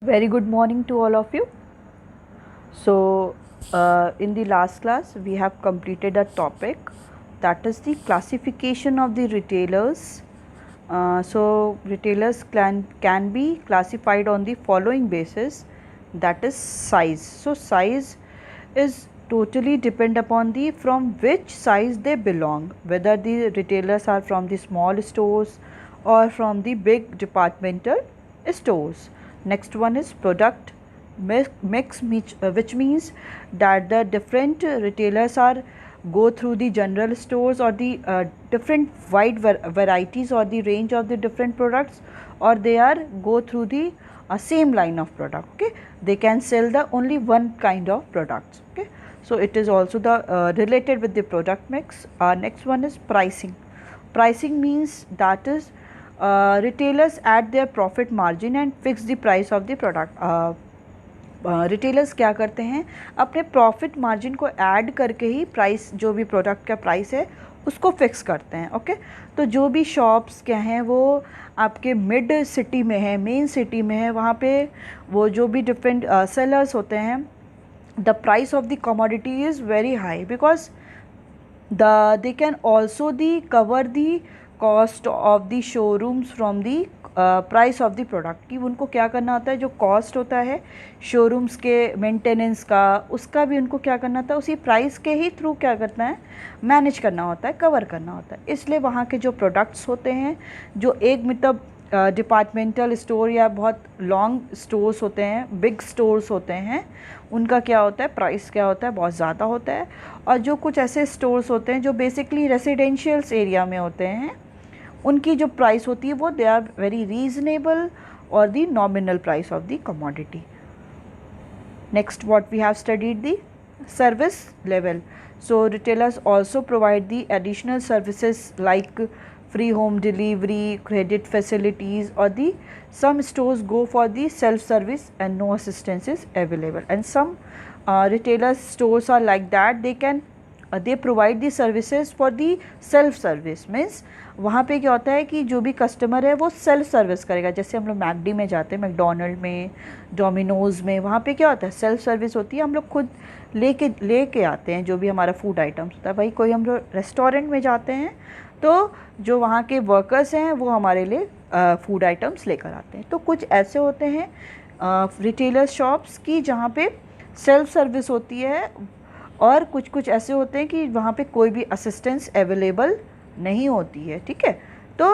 Very good morning to all of you. In the last class, we have completed a topic that is the classification of the retailers. Retailers can be classified on the following basis, that is size. So, size is totally depend upon the from which size they belong, whether the retailers are from the small stores or from the big departmental stores. Next one is product mix, which means that the different retailers are go through the general stores or the different wide varieties or the range of the different products, or they are go through the same line of product. Okay, they can sell the only one kind of products. Okay, so it is also the related with the product mix. Next one is pricing. Pricing means that is retailers add their profit margin and fix the price of the product. Retailers क्या करते हैं, अपने profit margin को add करके ही price, जो भी product का price है उसको फिक्स करते हैं. ओके, तो जो भी शॉप्स क्या हैं वो आपके मिड सिटी में है, मेन सिटी में है, वहाँ पे वो जो भी डिफरेंट सेलर्स होते हैं, the price of the commodity is very high because they can also cover the cost of the showrooms from the price of the product. कि उनको क्या करना होता है, जो कॉस्ट होता है शोरूम्स के मेंटेनेंस का, उसका भी उनको क्या करना होता है, उसी प्राइस के ही थ्रू क्या करना है, मैनेज करना होता है, कवर करना होता है. इसलिए वहाँ के जो प्रोडक्ट्स होते हैं, जो एक मतलब डिपार्टमेंटल स्टोर या बहुत लॉन्ग स्टोर्स होते हैं, बिग स्टोर्स होते हैं, उनका क्या होता है, प्राइस क्या होता है, बहुत ज़्यादा होता है. और जो कुछ ऐसे स्टोर्स होते हैं जो बेसिकली रेसिडेंशियल्स एरिया में होते हैं, उनकी जो प्राइस होती है वो दे आर वेरी रीजनेबल और the nominal price of the commodity. Next what we have studied the service level. So retailers also provide the additional services like free home delivery, credit facilities, or the some stores go for the self service and no assistance is available. And some retailers stores are like that, they provide the services for the self service. means वहाँ पे क्या होता है कि जो भी customer है वो सेल्फ सर्विस करेगा. जैसे हम लोग मैकडी में जाते हैं, मैकडोनल्ड में, डोमिनोज़ में, वहाँ पे क्या होता है, सेल्फ सर्विस होती है. हम लोग खुद लेके आते हैं जो भी हमारा फूड आइटम्स होता है. भाई कोई हम लोग रेस्टोरेंट में जाते हैं तो जो वहाँ के वर्कर्स हैं वो हमारे लिए फूड आइटम्स लेकर आते हैं. तो कुछ ऐसे होते हैं रिटेलर शॉप्स की जहाँ पे सेल्फ सर्विस होती है, और कुछ ऐसे होते हैं कि वहाँ पे कोई भी असिस्टेंस अवेलेबल नहीं होती है. ठीक है, तो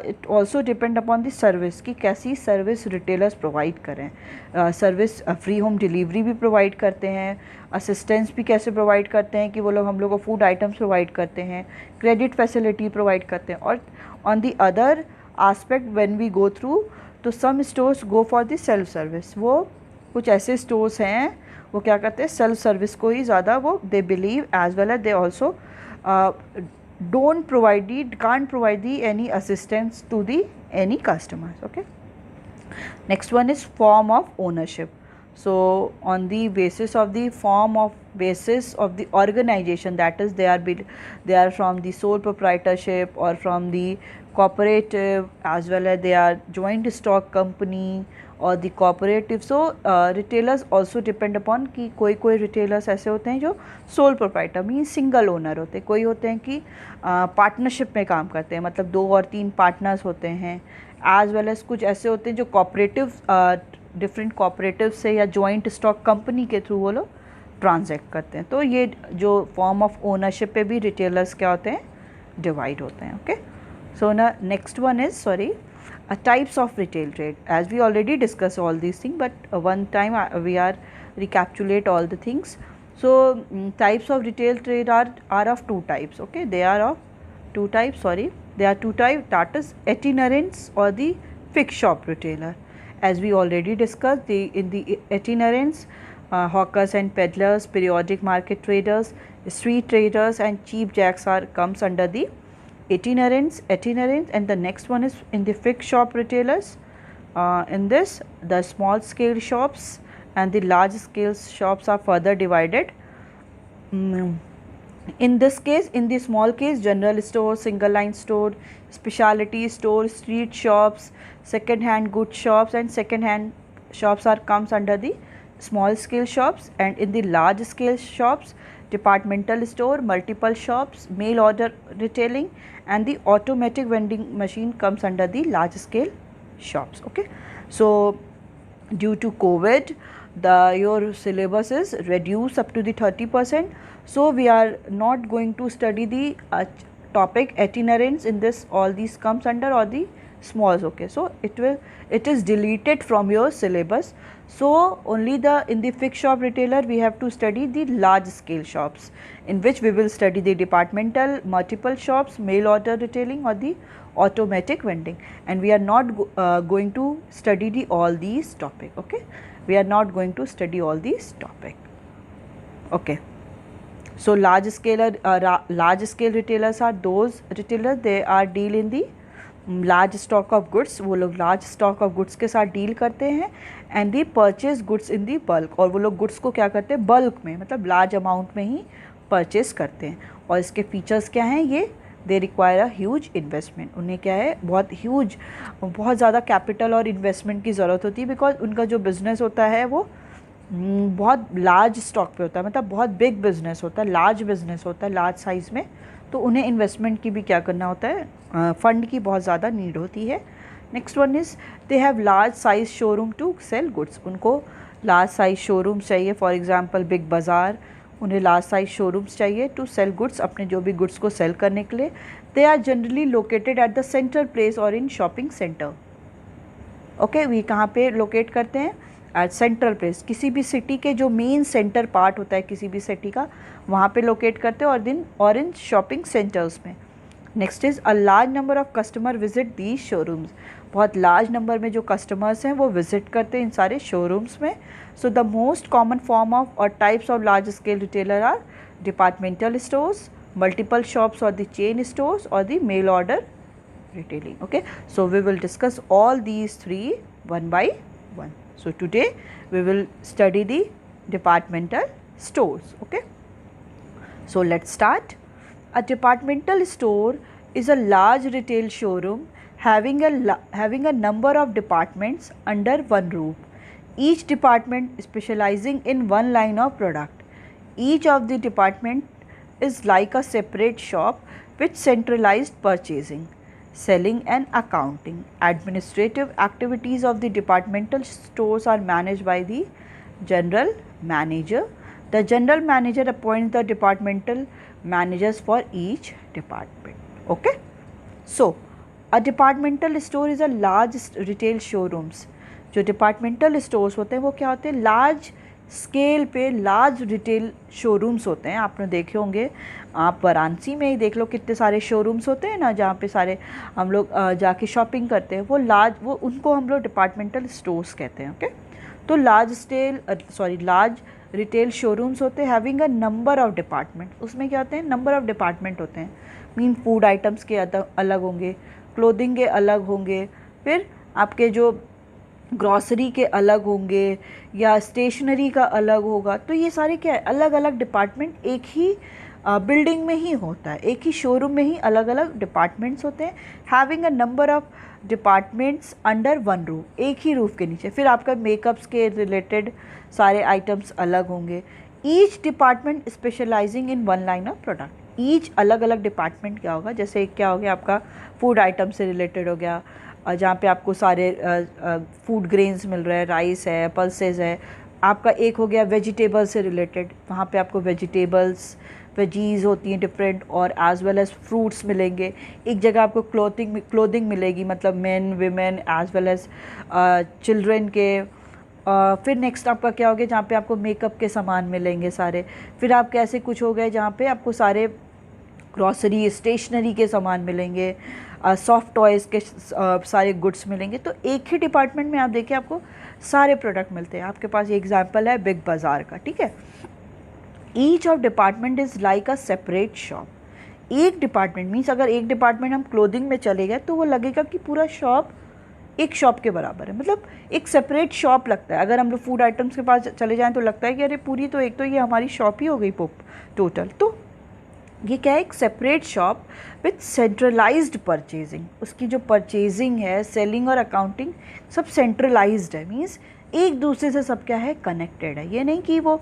it also depend upon the service कि कैसी सर्विस रिटेलर्स प्रोवाइड करें. सर्विस फ्री होम डिलीवरी भी प्रोवाइड करते हैं, असिस्टेंस भी कैसे प्रोवाइड करते हैं कि वो लोग हम लोग को फूड आइटम्स प्रोवाइड करते हैं, क्रेडिट फैसिलिटी प्रोवाइड करते हैं. और on the other aspect when we go through, तो some stores go for the self service. वो कुछ ऐसे स्टोर्स हैं वो क्या करते हैं, सेल्फ सर्विस को ही ज़्यादा वो they believe, as well as they also can't provide the any assistance to the any customers. Okay, next one is form of ownership. So on the basis of the basis of the organization, that is they are from the sole proprietorship or from the cooperative, as well as they are joint stock company और दी cooperative. सो retailers also depend upon कि कोई retailers ऐसे होते हैं जो sole proprietor mean single owner होते हैं, कोई होते हैं कि पार्टनरशिप में काम करते हैं, मतलब 2 और 3 पार्टनर्स होते हैं. एज वेल एज कुछ ऐसे होते हैं जो कोऑपरेटिव, डिफरेंट कोऑपरेटिव से या जॉइंट स्टॉक कंपनी के थ्रू वो लोग ट्रांजैक्ट करते हैं. तो ये जो फॉर्म ऑफ ओनरशिप पे भी रिटेलर्स क्या होते हैं, डिवाइड होते हैं. ओके, सो ना next one is types of retail trade. As we already discussed all these things, but one time we are recapitulate all the things. So types of retail trade are of 2 types. Okay, they are of 2 types. Sorry, they are 2 types. That is itinerants or the fixed shop retailer. As we already discussed, in the itinerants, hawkers and peddlers, periodic market traders, street traders, and cheap jacks comes under the itinerants. And the next one is in the fixed shop retailers. In this, the small scale shops and the large scale shops are further divided. In this case, in the small case, general store, single line store, specialty store, street shops, second hand goods shops, and second hand shops are comes under the small scale shops, and in the large scale shops, departmental store, multiple shops, mail order retailing, and the automatic vending machine comes under the large scale shops. Okay, so due to COVID, your syllabus is reduced up to the 30%. So we are not going to study the topic itinerants in this. All these comes under or the smalls. Okay, so it is deleted from your syllabus. So only in the fixed shop retailer we have to study the large scale shops, in which we will study the departmental, multiple shops, mail order retailing, or the automatic vending, and we are not going to study all these topic. Okay, we are not going to study all these topic. Okay, so large scale retailers are those retailers, they are deal in the large stock of goods, वो लोग large stock of goods के साथ deal करते हैं, and the purchase goods in the bulk, और वो लोग goods को क्या करते हैं, बल्क में, मतलब लार्ज अमाउंट में ही परचेज करते हैं. और इसके फीचर्स क्या हैं, ये they require a huge investment, उन्हें क्या है, बहुत ज़्यादा कैपिटल और इन्वेस्टमेंट की ज़रूरत होती है, बिकॉज उनका जो बिज़नेस होता है वो बहुत लार्ज स्टॉक पे होता है, मतलब बहुत बिग बिज़नेस होता है, लार्ज बिज़नेस होता है, लार्ज साइज़ में, तो उन्हें इन्वेस्टमेंट की भी क्या करना होता है, फंड की बहुत ज़्यादा नीड होती है. Next one is they have large size showroom to sell goods, उनको लार्ज साइज शोरूम्स चाहिए. फॉर एग्जांपल बिग बाज़ार, उन्हें लार्ज साइज शोरूम्स चाहिए टू सेल गुड्स, अपने जो भी गुड्स को सेल करने के लिए. They are generally located at the centre place और in shopping centre. Okay, we कहाँ पे लोकेट करते हैं, एट सेंट्रल प्लेस, किसी भी सिटी के जो मेन सेंटर पार्ट होता है किसी भी सिटी का, वहाँ पे लोकेट करते हैं, और इन शॉपिंग सेंटर्स में. Next is a large number of customer visit these showrooms, बहुत लार्ज नंबर में जो कस्टमर्स हैं वो विजिट करते हैं इन सारे शोरूम्स में. So the most common form of और types of large scale retailer are departmental stores, multiple shops और द चेन स्टोर्स, और the mail order retailing. Okay, so we will discuss all these three one by one. So today we will study the departmental stores. Okay, so let's start. A departmental store is a large retail showroom having a number of departments under one roof, each department specializing in one line of product. Each of the department is like a separate shop with centralized purchasing, selling and accounting. Administrative activities of the departmental stores are managed by the general manager. The general manager appoints the departmental managers for each department. Okay, so a departmental store is a large retail showrooms. जो departmental stores होते हैं वो क्या होते हैं, large scale पे large retail showrooms होते हैं. आपने देखे होंगे, आप वाराणसी में ही देख लो कितने सारे शोरूम्स होते हैं ना, जहाँ पे सारे हम लोग जाके शॉपिंग करते हैं, वो उनको हम लोग डिपार्टमेंटल स्टोर्स कहते हैं. ओके, तो लार्ज रिटेल शोरूम्स होते हैं having a number of department. उसमें क्या होते हैं, नंबर ऑफ डिपार्टमेंट होते हैं. मीन फूड आइटम्स के अलग होंगे, क्लोथिंग के अलग होंगे, फिर आपके जो ग्रॉसरी के अलग होंगे, या स्टेशनरी का अलग होगा. तो ये सारे क्या है, अलग अलग डिपार्टमेंट एक ही बिल्डिंग में ही होता है, एक ही शोरूम में ही अलग अलग डिपार्टमेंट्स होते हैं. Having a number of departments under one roof, एक ही रूफ के नीचे. फिर आपका मेकअप्स के रिलेटेड सारे आइटम्स अलग होंगे. Each department specialising in one line of product. Each अलग अलग डिपार्टमेंट क्या होगा, जैसे क्या हो गया आपका फूड आइटम से रिलेटेड हो गया, जहाँ पे आपको सारे फूड ग्रेन्स मिल रहे हैं, राइस है, पल्सेस है. आपका एक हो गया वेजिटेबल से रिलेटेड, वहाँ पे आपको वेजिटेबल्स, वेजीज़ होती हैं डिफरेंट, और एज वेल एज़ फ्रूट्स मिलेंगे. एक जगह आपको क्लोथिंग मिलेगी, मतलब men women as well as children के. फिर नेक्स्ट आपका क्या हो गया, जहाँ पे आपको मेकअप के सामान मिलेंगे सारे. फिर आपके ऐसे कुछ हो गए जहाँ पे आपको सारे ग्रॉसरी, स्टेशनरी के सामान मिलेंगे, सॉफ्ट टॉयज़ के सारे गुड्स मिलेंगे. तो एक ही डिपार्टमेंट में आप देखिए आपको सारे प्रोडक्ट मिलते हैं. आपके पास ये एग्जांपल है बिग बाज़ार का, ठीक है. Each of department is like a separate shop. एक डिपार्टमेंट मीन्स अगर एक डिपार्टमेंट हम क्लोथिंग में चले गए तो वो लगेगा कि पूरा शॉप एक शॉप के बराबर है, मतलब एक सेपरेट शॉप लगता है. अगर हम लोग फूड आइटम्स के पास चले जाएँ तो लगता है कि अरे पूरी तो एक तो ये हमारी शॉप ही हो गई टोटल. तो ये क्या है, एक separate shop with centralised purchasing. उसकी जो परचेजिंग है, सेलिंग और अकाउंटिंग सब सेंट्रलाइज्ड है. मीन्स एक दूसरे से सब क्या है, कनेक्टेड है। ये नहीं कि वो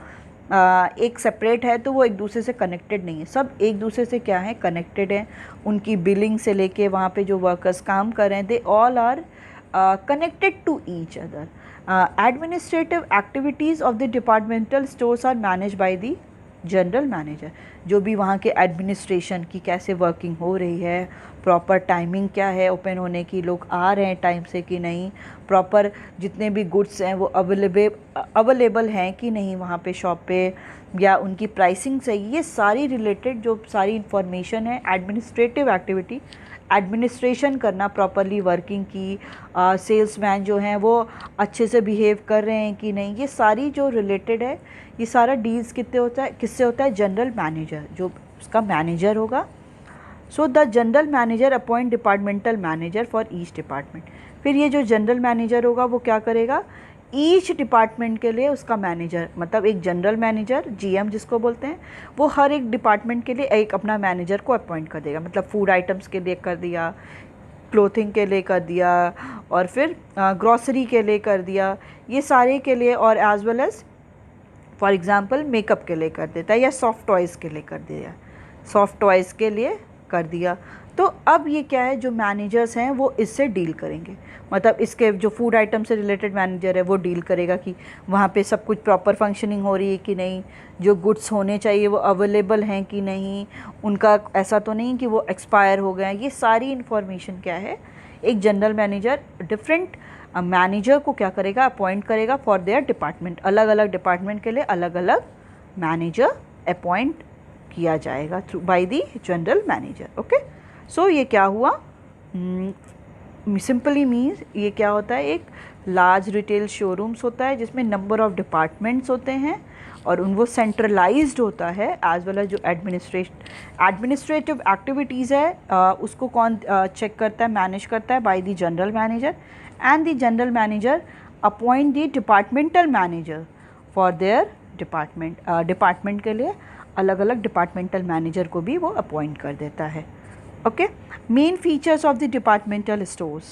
एक सेपरेट है तो वो एक दूसरे से कनेक्टेड नहीं है, सब एक दूसरे से क्या है, कनेक्टेड है। उनकी बिलिंग से लेके वहाँ पे जो वर्कर्स काम कर रहे हैं, they all are connected to each other. Administrative activities of the departmental stores are managed by the general manager. जो भी वहाँ के एडमिनिस्ट्रेशन की कैसे वर्किंग हो रही है, प्रॉपर टाइमिंग क्या है ओपन होने की, लोग आ रहे हैं टाइम से कि नहीं, प्रॉपर जितने भी गुड्स हैं वो अवेलेबल हैं कि नहीं वहाँ पे शॉप पे, या उनकी प्राइसिंग सही, ये सारी रिलेटेड जो सारी इंफॉर्मेशन है एडमिनिस्ट्रेटिव एक्टिविटी, एडमिनिस्ट्रेशन करना प्रॉपरली वर्किंग की, सेल्समैन जो हैं वो अच्छे से बिहेव कर रहे हैं कि नहीं, ये सारी जो रिलेटेड है, ये सारा डील्स किससे होता है, जनरल मैनेजर, जो उसका मैनेजर होगा। So the general manager appoint departmental manager for each department. फिर ये जो जनरल मैनेजर होगा वो क्या करेगा, ईच डिपार्टमेंट के लिए उसका मैनेजर, मतलब एक जनरल मैनेजर, जीएम जिसको बोलते हैं, वो हर एक डिपार्टमेंट के लिए एक अपना मैनेजर को अपॉइंट कर देगा। मतलब फूड आइटम्स के लिए कर दिया, क्लोथिंग के लिए कर दिया, और फिर ग्रॉसरी के लिए कर दिया, ये सारे के लिए, और as well as for example makeup के लिए कर देता है, या सॉफ्ट टॉयज़ के लिए कर दिया, सॉफ्ट टॉयज़ के लिए कर दिया। तो अब ये क्या है, जो मैनेजर्स हैं वो इससे डील करेंगे, मतलब इसके जो फूड आइटम से रिलेटेड मैनेजर है वो डील करेगा कि वहाँ पे सब कुछ प्रॉपर फंक्शनिंग हो रही है कि नहीं, जो गुड्स होने चाहिए वो अवेलेबल हैं कि नहीं, उनका ऐसा तो नहीं कि वो एक्सपायर हो गए हैं। ये सारी इन्फॉर्मेशन क्या है, एक जनरल मैनेजर डिफरेंट मैनेजर को क्या करेगा, अपॉइंट करेगा फॉर देयर डिपार्टमेंट। अलग अलग डिपार्टमेंट के लिए अलग अलग मैनेजर अपॉइंट किया जाएगा through by the general manager. Okay, so ये क्या हुआ, सिंपली मीन्स ये क्या होता है, एक लार्ज रिटेल शोरूम्स होता है जिसमें नंबर ऑफ डिपार्टमेंट्स होते हैं, और वो सेंट्रलाइज्ड होता है, एज वेल एज जो एडमिनिस्ट्रेटिव एक्टिविटीज़ है उसको कौन चेक करता है, मैनेज करता है, by the general manager, and the general manager appoint the departmental manager for their department के लिए अलग अलग डिपार्टमेंटल मैनेजर को भी वो अपॉइंट कर देता है। Okay, main features of the departmental stores.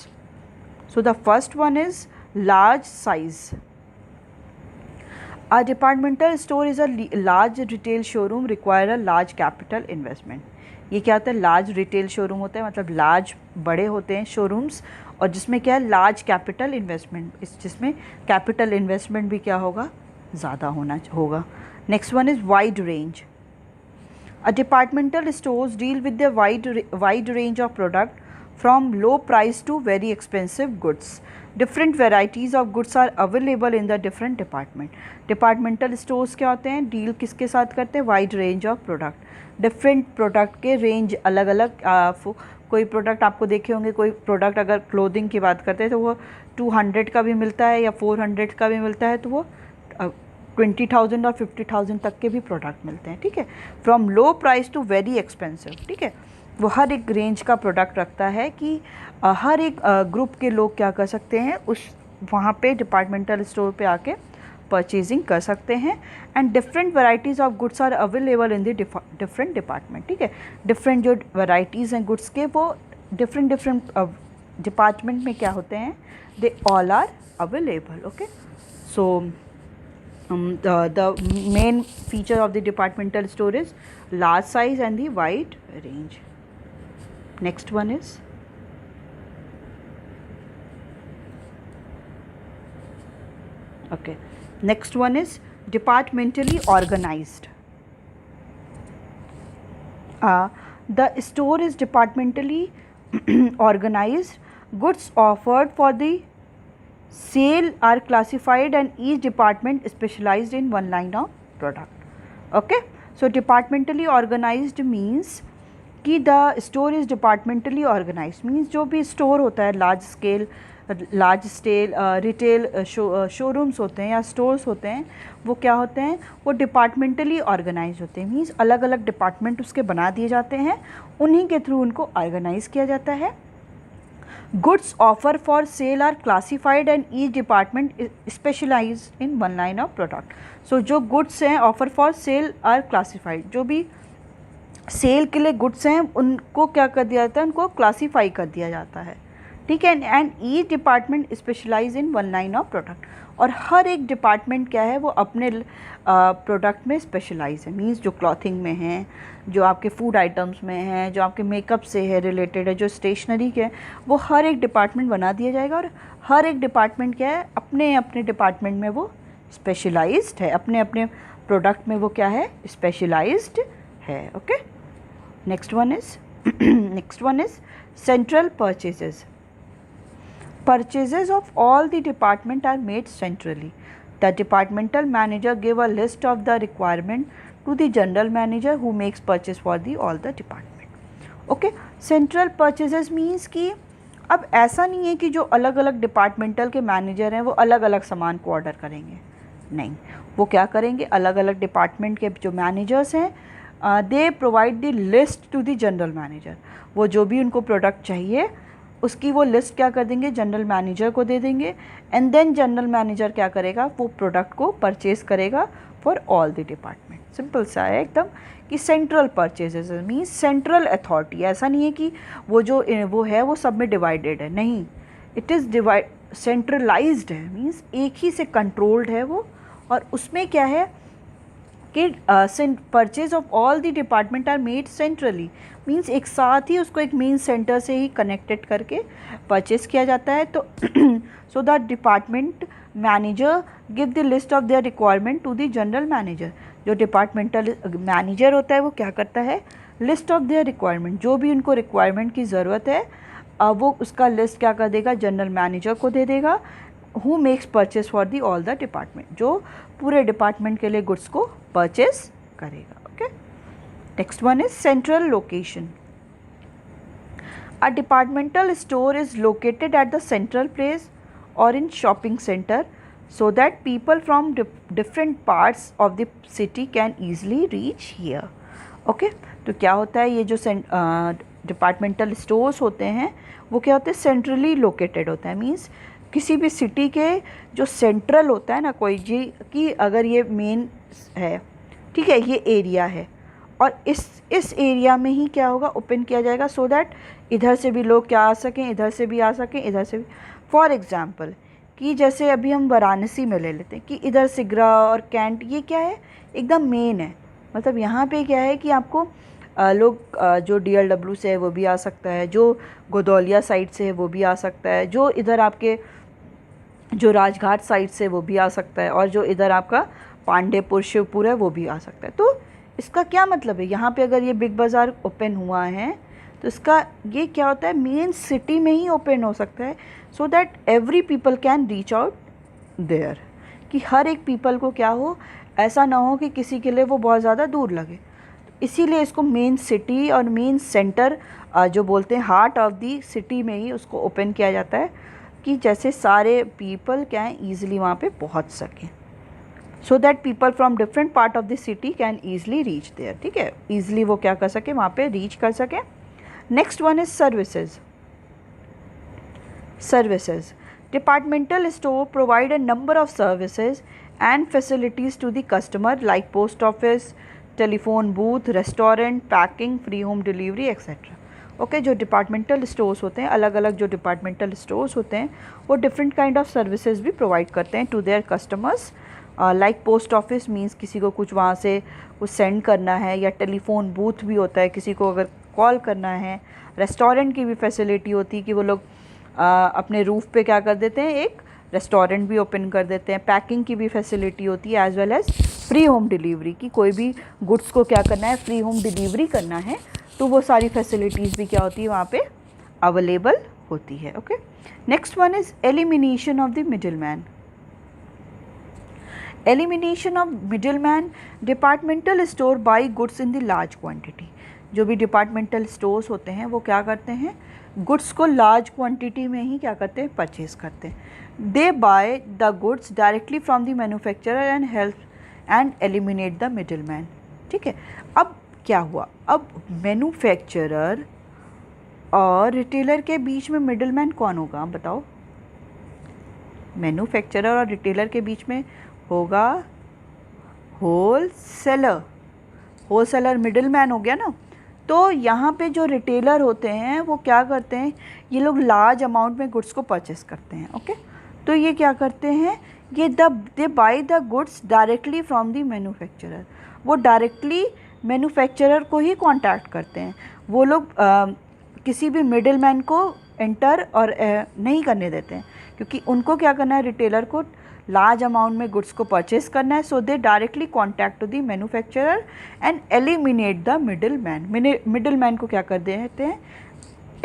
So the first one is large size. A departmental store is a large retail showroom require a large capital investment. ये क्या होता है, लार्ज रिटेल शोरूम होता है, मतलब लार्ज बड़े होते हैं शोरूम्स, और जिसमें क्या है, लार्ज कैपिटल इन्वेस्टमेंट, जिसमें कैपिटल इन्वेस्टमेंट भी क्या होगा, ज़्यादा होगा। Next one is wide range. A departmental stores deal with the wide range of product from low price to very expensive goods. Different varieties of goods are available in the different department. Departmental stores क्या होते हैं, deal किसके साथ करते हैं, wide range of product, different product के range अलग अलग। कोई प्रोडक्ट आपको देखे होंगे, कोई प्रोडक्ट अगर क्लोथिंग की बात करते हैं तो वो 200 का भी मिलता है या 400 का भी मिलता है, तो वो 20,000 और 50,000 तक के भी प्रोडक्ट मिलते हैं। ठीक है, from low price to very expensive. ठीक है, वो हर एक रेंज का प्रोडक्ट रखता है कि हर एक ग्रुप के लोग क्या कर सकते हैं, उस वहाँ पे डिपार्टमेंटल स्टोर पे आके परचेजिंग कर सकते हैं। And different varieties of goods are available in the different department. ठीक है, डिफरेंट जो वैराइटीज़ हैं गुड्स के, वो डिफरेंट डिपार्टमेंट में क्या होते हैं, they all are available. Okay, so the main feature of the departmental store is large size and the wide range. Next one is next one is departmentally organized. The store is departmentally organized. Goods offered for the sale are classified and each department specialized in one line of product. Okay, so departmentally organized means कि the store is departmentally organized means जो भी store होता है, large scale retail showrooms होते हैं या stores होते हैं, वो क्या होते हैं, वो डिपार्टमेंटली ऑर्गेनाइज होते हैं। मीन्स अलग अलग डिपार्टमेंट उसके बना दिए जाते हैं, उन्हीं के थ्रू उनको ऑर्गेनाइज किया जाता है। Goods offer for sale are classified and each department is specialized in one line of product. So जो goods हैं offer for sale are classified, जो भी सेल के लिए गुड्स हैं उनको क्या कर दिया जाता है, उनको क्लासीफाई कर दिया जाता है। ठीक है, and each department specialise in one line of product, और हर एक डिपार्टमेंट क्या है वो अपने प्रोडक्ट में स्पेशलाइज है। मींस जो क्लॉथिंग में है, जो आपके फूड आइटम्स में है, जो आपके मेकअप से है रिलेटेड है, जो स्टेशनरी के है, वो हर एक डिपार्टमेंट बना दिया जाएगा, और हर एक डिपार्टमेंट क्या है अपने अपने डिपार्टमेंट में वो स्पेशलाइज्ड है, अपने अपने प्रोडक्ट में वो क्या है स्पेशलाइज्ड है। Okay, next one is central purchases. Purchases of all the department are made centrally. The departmental manager give a list of the requirement to the general manager who makes purchase for the all the department. Okay, central purchases means कि अब ऐसा नहीं है कि जो अलग अलग departmental के मैनेजर हैं वो अलग अलग सामान को ऑर्डर करेंगे, नहीं, वो क्या करेंगे, अलग अलग डिपार्टमेंट के जो मैनेजर्स हैं they provide the list to the general manager. वो जो भी उनको प्रोडक्ट चाहिए उसकी वो लिस्ट क्या कर देंगे, जनरल मैनेजर को दे देंगे, एंड देन जनरल मैनेजर क्या करेगा, वो प्रोडक्ट को परचेज करेगा for all the department. Simple सा है एकदम कि central purchases means central authority. ऐसा नहीं है कि वो जो वो है वो सब में डिवाइडेड है, नहीं, इट इज़ सेंट्रलाइज्ड है, मीन्स एक ही से कंट्रोल्ड है वो, और उसमें क्या है कि purchase of all the department are made centrally, means एक साथ ही उसको एक मेन सेंटर से ही कनेक्टेड करके परचेज किया जाता है। तो so the department manager give the list of their requirement to the general manager. जो डिपार्टमेंटल मैनेजर होता है वो क्या करता है, लिस्ट ऑफ देयर रिक्वायरमेंट, जो भी उनको रिक्वायरमेंट की ज़रूरत है वो उसका लिस्ट क्या कर देगा, जनरल मैनेजर को दे देगा, who makes purchase for the all the department, जो पूरे डिपार्टमेंट के लिए गुड्स को परचेज करेगा। Okay, next one is central location. A departmental store is located at the central place और in shopping centre so that people from different parts of the city can easily reach here. Okay, तो क्या होता है, ये जो departmental stores होते हैं वो क्या होते हैं, सेंट्रली लोकेटेड होता है, मींस किसी भी सिटी के जो सेंट्रल होता है ना कोई जी, कि अगर ये मेन है, ठीक है, ये एरिया है, और इस एरिया में ही क्या होगा, ओपन किया जाएगा, सो दैट इधर से भी लोग क्या आ सकें, इधर से भी आ सकें, इधर से भी। फॉर एग्ज़ाम्पल कि जैसे अभी हम वाराणसी में ले लेते हैं कि इधर सिगरा और कैंट ये क्या है, एकदम मेन है, मतलब यहाँ पे क्या है कि आपको लोग जो DLW से है वो भी आ सकता है, जो गोदौलिया साइड से है वो भी आ सकता है, जो इधर आपके जो राजघाट साइड से वो भी आ सकता है, और जो इधर आपका पांडेपुर शिवपुर है वो भी आ सकता है। तो इसका क्या मतलब है, यहाँ पे अगर ये बिग बाज़ार ओपन हुआ है तो इसका ये क्या होता है, मेन सिटी में ही ओपन हो सकता है, so that every people can reach out there, कि हर एक पीपल को क्या हो, ऐसा ना हो कि किसी के लिए वो बहुत ज़्यादा दूर लगे। इसीलिए इसको मेन सिटी और मेन सेंटर जो बोलते हैं हार्ट ऑफ दी सिटी में ही उसको ओपन किया जाता है, कि जैसे सारे पीपल क्या है ईज़िली वहाँ पे पहुँच सकें, so that people from different part of the city can easily reach there, ठीक है, ईज़िली वो क्या कर सकें, वहाँ पे रीच कर सकें। Next one is services. Departmental store provide a number of services and facilities to the customer like post office, telephone booth, restaurant, packing, free home delivery etc. Okay, जो डिपार्टमेंटल स्टोर्स होते हैं, अलग अलग जो departmental stores होते हैं वो different kind of services भी प्रोवाइड करते हैं to their customers. Like post office means किसी को कुछ वहाँ से कुछ सेंड करना है, या टेलीफोन बूथ भी होता है किसी को अगर कॉल करना है। रेस्टोरेंट की भी फैसिलिटी होती है कि वो लोग अपने रूफ़ पे क्या कर देते हैं, एक रेस्टोरेंट भी ओपन कर देते हैं। पैकिंग की भी फैसिलिटी होती है, as well as free home delivery की, कोई भी गुड्स को क्या करना है, फ्री होम डिलीवरी करना है, तो वो सारी फैसिलिटीज़ भी क्या होती है वहाँ पे अवेलेबल होती है। Okay, next one is elimination of the middle man. Elimination of middle man, departmental store by goods in the large quantity. जो भी डिपार्टमेंटल स्टोर्स होते हैं वो क्या करते हैं, गुड्स को लार्ज क्वांटिटी में ही क्या करते हैं, परचेज करते हैं। They buy the goods directly from the manufacturer and help and eliminate the middle man, ठीक है। अब क्या हुआ, अब मैन्युफैक्चरर और रिटेलर के बीच में मिडिल मैन कौन होगा, आप बताओ। मैन्युफैक्चरर और रिटेलर के बीच में होगा wholesaler. Wholesaler middleman हो गया ना, तो यहाँ पे जो रिटेलर होते हैं वो क्या करते हैं, ये लोग लार्ज अमाउंट में गुड्स को परचेस करते हैं। ओके, तो ये क्या करते हैं, ये they buy the goods directly from the manufacturer. वो डायरेक्टली मैन्युफैक्चरर को ही कांटेक्ट करते हैं। वो लोग किसी भी मिडिल मैन को एंटर और नहीं करने देते हैं, क्योंकि उनको क्या करना है, रिटेलर को लार्ज अमाउंट में गुड्स को परचेस करना है। So they directly contact to the manufacturer and eliminate the middle man. Middle man को क्या कर देते हैं,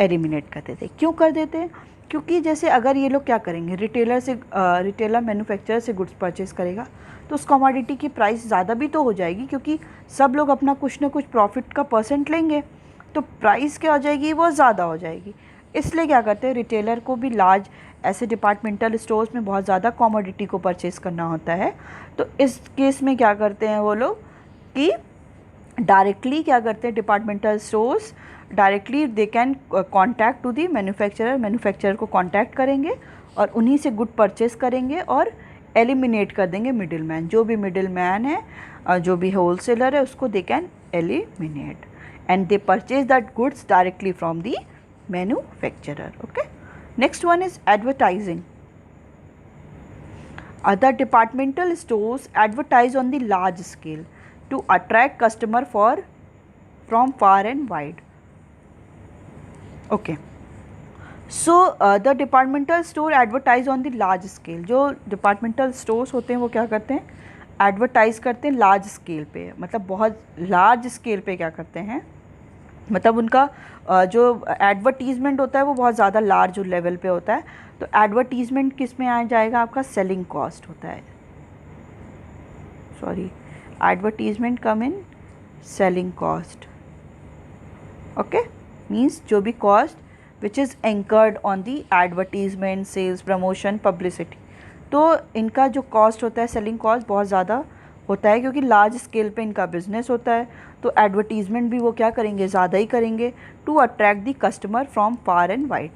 एलिमिनेट कर देते हैं। क्यों कर देते हैं, क्योंकि जैसे अगर ये लोग क्या करेंगे, रिटेलर मैन्युफैक्चरर से गुड्स परचेस करेगा तो उस कमोडिटी की प्राइस ज़्यादा भी तो हो जाएगी, क्योंकि सब लोग अपना कुछ ना कुछ प्रॉफिट का परसेंट लेंगे, तो प्राइस क्या हो जाएगी, वो ज़्यादा हो जाएगी। इसलिए क्या करते हैं, रिटेलर को भी लार्ज ऐसे डिपार्टमेंटल स्टोर्स में बहुत ज़्यादा कमोडिटी को परचेस करना होता है। तो इस केस में क्या करते हैं वो लोग कि डायरेक्टली क्या करते हैं, departmental stores directly they can contact to the manufacturer. Manufacturer को कॉन्टैक्ट करेंगे और उन्हीं से गुड परचेस करेंगे और एलिमिनेट कर देंगे मिडिल मैन। जो भी मिडिल मैन है, जो भी होलसेलर है, उसको they can eliminate and they purchase that goods directly from the manufacturer. Okay, next one is advertising. Other departmental stores advertise on the large scale to attract customer from far and wide. Okay, so the departmental store advertise on the large scale. जो departmental stores होते हैं वो क्या करते हैं, advertise करते हैं large scale पे। मतलब बहुत लार्ज स्केल पे क्या करते हैं, मतलब उनका जो एडवर्टीज़मेंट होता है वो बहुत ज़्यादा लार्ज लेवल पे होता है। तो एडवर्टीज़मेंट किस में आ जाएगा, आपका सेलिंग कॉस्ट होता है। Sorry, advertisement come in selling cost. Okay, means जो भी cost which is anchored on the advertisement, sales, promotion, publicity, तो इनका जो कॉस्ट होता है, सेलिंग कॉस्ट बहुत ज़्यादा होता है, क्योंकि लार्ज स्केल पे इनका बिजनेस होता है। तो एडवर्टीज़मेंट भी वो क्या करेंगे, ज़्यादा ही करेंगे to attract the customer from far and wide.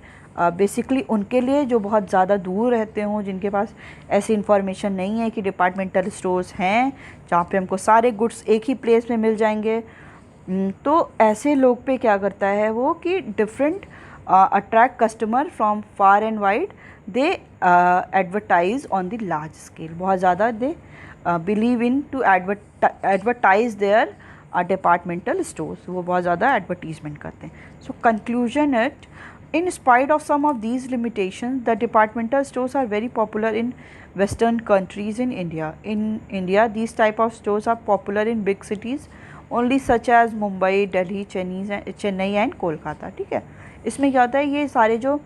Basically उनके लिए जो बहुत ज़्यादा दूर रहते हों, जिनके पास ऐसी इन्फॉर्मेशन नहीं है कि डिपार्टमेंटल स्टोर्स हैं जहाँ पे हमको सारे गुड्स एक ही प्लेस में मिल जाएंगे, तो ऐसे लोग पे क्या करता है वो कि different attract customer from far and wide, they advertise on the large scale. बहुत ज़्यादा they believe in to advertise their departmental stores, वो बहुत ज़्यादा एडवर्टीजमेंट करते हैं। So conclusion it, in spite of some of these limitations, the departmental stores are very popular in western countries in India. In India, these type of stores are popular in big cities only, such as Mumbai, Delhi, Chennai and Kolkata. ठीक है, इसमें क्या होता है, ये सारे जो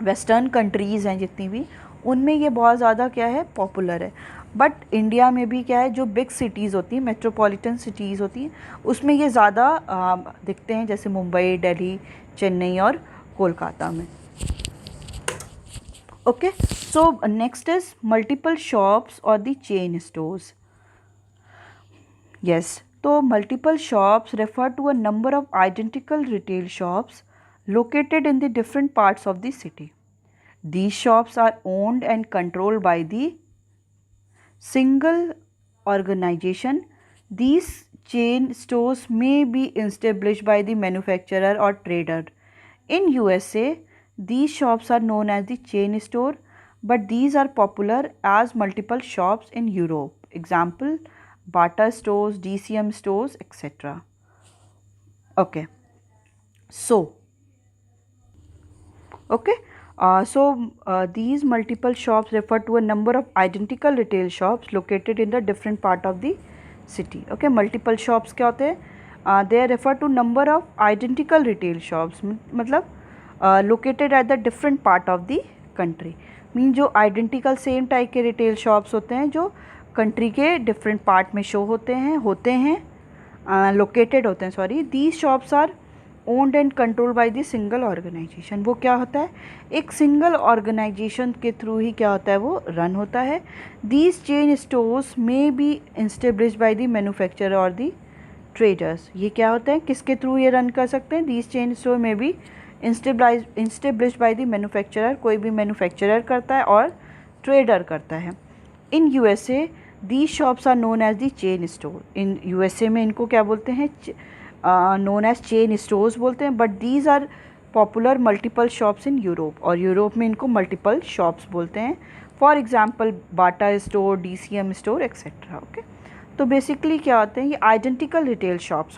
western countries हैं जितनी भी, उनमें ये बहुत ज़्यादा क्या है, पॉपुलर है। बट इंडिया में भी क्या है, जो बिग सिटीज़ होती हैं, मेट्रोपॉलिटन सिटीज़ होती हैं, उसमें ये ज़्यादा दिखते हैं, जैसे मुंबई, दिल्ली, चेन्नई और कोलकाता में। Okay, so next is multiple shops और द चेन स्टोर्स। यस, तो multiple shops refer to a number of identical retail shops located in the different parts of the city. These shops are owned and controlled by the single organization. These chain stores may be established by the manufacturer or trader. In USA, these shops are known as the chain store, but these are popular as multiple shops in Europe. Example, Bata stores, DCM stores, etc. Okay, these multiple shops refer to a number of identical retail shops located in the different part of the city. Okay, multiple shops क्या होते हैं, they refer to number of identical retail shops, मतलब located at the different part of the country. Mean जो identical same type के retail shops होते हैं, जो country के different part में show होते हैं located होते हैं, sorry. These shops are owned and control by the single organisation. वो क्या होता है, एक सिंगल ऑर्गेनाइजेशन के थ्रू ही क्या होता है, वो रन होता है। दीज चेन स्टोर्स में be establish by the manufacturer और द ट्रेडर्स। ये क्या होता है, किसके थ्रू ये रन कर सकते हैं, दीज चेन स्टोर में be establish by the manufacturer, कोई भी मैन्युफैक्चरर करता है और ट्रेडर करता है। In USA these shops are known as the chain store. In USA में इनको क्या बोलते हैं, नोन एज चेन स्टोर्स बोलते हैं, but these are popular multiple shops in Europe, और यूरोप में इनको मल्टीपल शॉप्स बोलते हैं. For example Bata store, DCM store etcetera. Okay, तो बेसिकली क्या होते हैं, ये आइडेंटिकल रिटेल शॉप्स